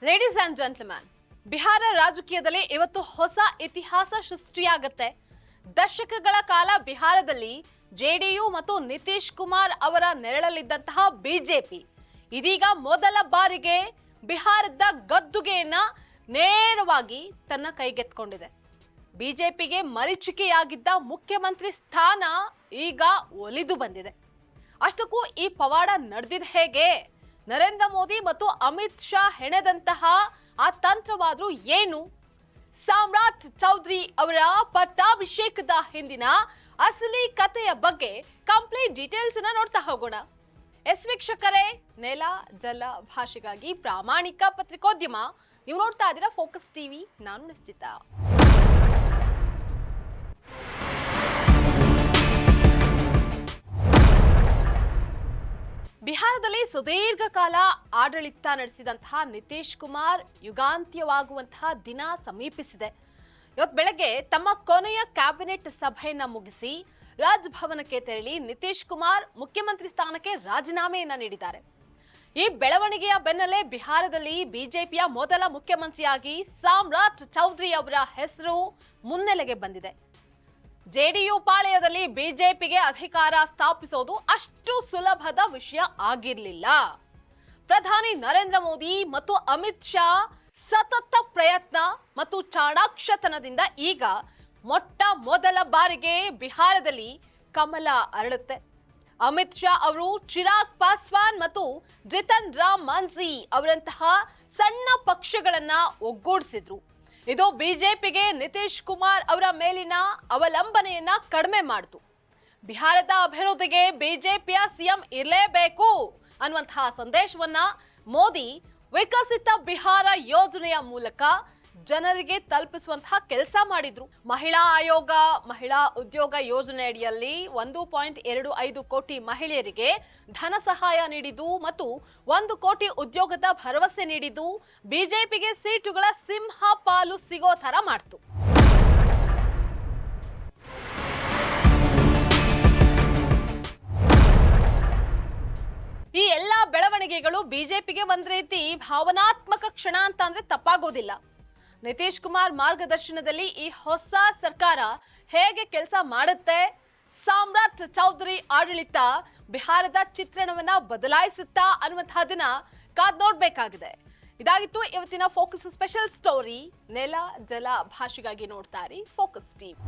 Ladies and gentleman, Bihar ರಾಜಕೀಯದಲ್ಲಿ ಇವತ್ತು ಹೊಸ ಇತಿಹಾಸ ಸೃಷ್ಟಿಯಾಗುತ್ತೆ. ದಶಕಗಳ ಕಾಲ ಬಿಹಾರದಲ್ಲಿ ಜೆಡಿಯು ಮತ್ತು ನಿತೀಶ್ ಕುಮಾರ್ ಅವರ ನೆರಳಲ್ಲಿದ್ದಂತಹ ಬಿಜೆಪಿ ಇದೀಗ ಮೊದಲ ಬಾರಿಗೆ ಬಿಹಾರದ ಗದ್ದುಗೆಯನ್ನ ನೇರವಾಗಿ ತನ್ನ ಕೈಗೆತ್ಕೊಂಡಿದೆ. ಬಿಜೆಪಿಗೆ ಮರೀಚಿಕೆಯಾಗಿದ್ದ ಮುಖ್ಯಮಂತ್ರಿ ಸ್ಥಾನ ಈಗ ಒಲಿದು ಬಂದಿದೆ. ಅಷ್ಟಕ್ಕೂ ಈ ಪವಾಡ ನಡೆದಿದೆ ಹೇಗೆ? ನರೇಂದ್ರ ಮೋದಿ ಮತ್ತು ಅಮಿತ್ ಶಾ ಹೆಣೆದಂತಹ ಆ ತಂತ್ರವಾದ್ರೂ ಏನು? ಸಾಮ್ರಾಟ್ ಚೌಧರಿ ಅವರ ಪಟ್ಟಾಭಿಷೇಕದ ಹಿಂದಿನ ಅಸಲಿ ಕಥೆಯ ಬಗ್ಗೆ ಕಂಪ್ಲೀಟ್ ಡೀಟೇಲ್ಸ್ ನೋಡ್ತಾ ಹೋಗೋಣ. ವೀಕ್ಷಕರೇ, ನೆಲ ಜಲ ಭಾಷೆಗಾಗಿ ಪ್ರಾಮಾಣಿಕ ಪತ್ರಿಕೋದ್ಯಮ. ನೀವು ನೋಡ್ತಾ ಇದ್ದೀರಾ ಫೋಕಸ್ ಟಿವಿ. ನಾನು ನಿಶ್ಚಿತ. ಬಿಹಾರದಲ್ಲಿ ಸುದೀರ್ಘ ಕಾಲ ಆಡಳಿತ ನಡೆಸಿದಂತಹ ನಿತೀಶ್ ಕುಮಾರ್ ಯುಗಾಂತ್ಯವಾಗುವಂತಹ ದಿನ ಸಮೀಪಿಸಿದೆ. ಇವತ್ತು ಬೆಳಗ್ಗೆ ತಮ್ಮ ಕೊನೆಯ ಕ್ಯಾಬಿನೆಟ್ ಸಭೆಯನ್ನ ಮುಗಿಸಿ ರಾಜಭವನಕ್ಕೆ ತೆರಳಿ ನಿತೀಶ್ ಕುಮಾರ್ ಮುಖ್ಯಮಂತ್ರಿ ಸ್ಥಾನಕ್ಕೆ ರಾಜೀನಾಮೆಯನ್ನ ನೀಡಿದ್ದಾರೆ. ಈ ಬೆಳವಣಿಗೆಯ ಬೆನ್ನಲ್ಲೇ ಬಿಹಾರದಲ್ಲಿ ಬಿಜೆಪಿಯ ಮೊದಲ ಮುಖ್ಯಮಂತ್ರಿಯಾಗಿ ಸಾಮ್ರಾಟ್ ಚೌಧರಿ ಅವರ ಹೆಸರು ಮುನ್ನೆಲೆಗೆ ಬಂದಿದೆ. ಜೆಡಿಯು ಪಾಳೆಯದಲ್ಲಿ ಬಿಜೆಪಿಗೆ ಅಧಿಕಾರ ಸ್ಥಾಪಿಸೋದು ಅಷ್ಟು ಸುಲಭದ ವಿಷಯ ಆಗಿರಲಿಲ್ಲ. ಪ್ರಧಾನಿ ನರೇಂದ್ರ ಮೋದಿ ಮತ್ತು ಅಮಿತ್ ಶಾ ಸತತ ಪ್ರಯತ್ನ ಮತ್ತು ಚಾಣಾಕ್ಷತನದಿಂದ ಈಗ ಮೊಟ್ಟ ಮೊದಲ ಬಾರಿಗೆ ಬಿಹಾರದಲ್ಲಿ ಕಮಲ ಅರಳುತ್ತೆ. ಅಮಿತ್ ಶಾ ಅವರು ಚಿರಾಗ್ ಪಾಸ್ವಾನ್ ಮತ್ತು ಜಿತನ್ ರಾಮ್ ಮಾಂಝಿ ಅವರಂತಹ ಸಣ್ಣ ಪಕ್ಷಗಳನ್ನ ಒಗ್ಗೂಡಿಸಿದ್ರು. ಇದು ಬಿಜೆಪಿಗೆ ನಿತೀಶ್ ಕುಮಾರ್ ಅವರ ಮೇಲಿನ ಅವಲಂಬನೆಯನ್ನ ಕಡಿಮೆ ಮಾಡಿತು. ಬಿಹಾರದ ಅಭಿವೃದ್ಧಿಗೆ ಬಿಜೆಪಿಯ ಸಿಎಂ ಇರಲೇಬೇಕು ಅನ್ನುವಂತಹ ಸಂದೇಶವನ್ನ ಮೋದಿ ವಿಕಸಿತ ಬಿಹಾರ ಯೋಜನೆಯ ಮೂಲಕ ಜನರಿಗೆ ತಲುಪಿಸುವಂತಹ ಕೆಲಸ ಮಾಡಿದ್ರು. ಮಹಿಳಾ ಆಯೋಗ, ಮಹಿಳಾ ಉದ್ಯೋಗ ಯೋಜನೆ ಅಡಿಯಲ್ಲಿ 1.25 ಕೋಟಿ ಮಹಿಳೆಯರಿಗೆ ಧನ ಸಹಾಯ ನೀಡಿದ್ದು ಮತ್ತು 1 ಕೋಟಿ ಉದ್ಯೋಗದ ಭರವಸೆ ನೀಡಿದ್ದು ಬಿಜೆಪಿಗೆ ಸೀಟುಗಳ ಸಿಂಹ ಪಾಲು ಸಿಗೋ ತರ ಮಾಡ್ತು. ಈ ಎಲ್ಲಾ ಬೆಳವಣಿಗೆಗಳು ಬಿಜೆಪಿಗೆ ಒಂದ್ ರೀತಿ ಭಾವನಾತ್ಮಕ ಕ್ಷಣ ಅಂತ ಅಂದ್ರೆ ತಪ್ಪಾಗೋದಿಲ್ಲ. ನಿತೀಶ್ ಕುಮಾರ್ ಮಾರ್ಗದರ್ಶನದಲ್ಲಿ ಈ ಹೊಸ ಸರ್ಕಾರ ಹೇಗೆ ಕೆಲಸ ಮಾಡುತ್ತೆ, ಸಾಮ್ರಾಟ್ ಚೌಧರಿ ಆಡಳಿತ ಬಿಹಾರದ ಚಿತ್ರಣವನ್ನ ಬದಲಾಯಿಸುತ್ತಾ ಅನ್ನುವಂತಹದನ್ನ ಕಾದ್ ನೋಡ್ಬೇಕಾಗಿದೆ. ಇದಾಗಿತ್ತು ಇವತ್ತಿನ ಫೋಕಸ್ ಸ್ಪೆಷಲ್ ಸ್ಟೋರಿ. ನೆಲ ಜಲ ಭಾಷೆಗಾಗಿ ನೋಡ್ತಾ ಇರಿ ಫೋಕಸ್ ಟಿವಿ.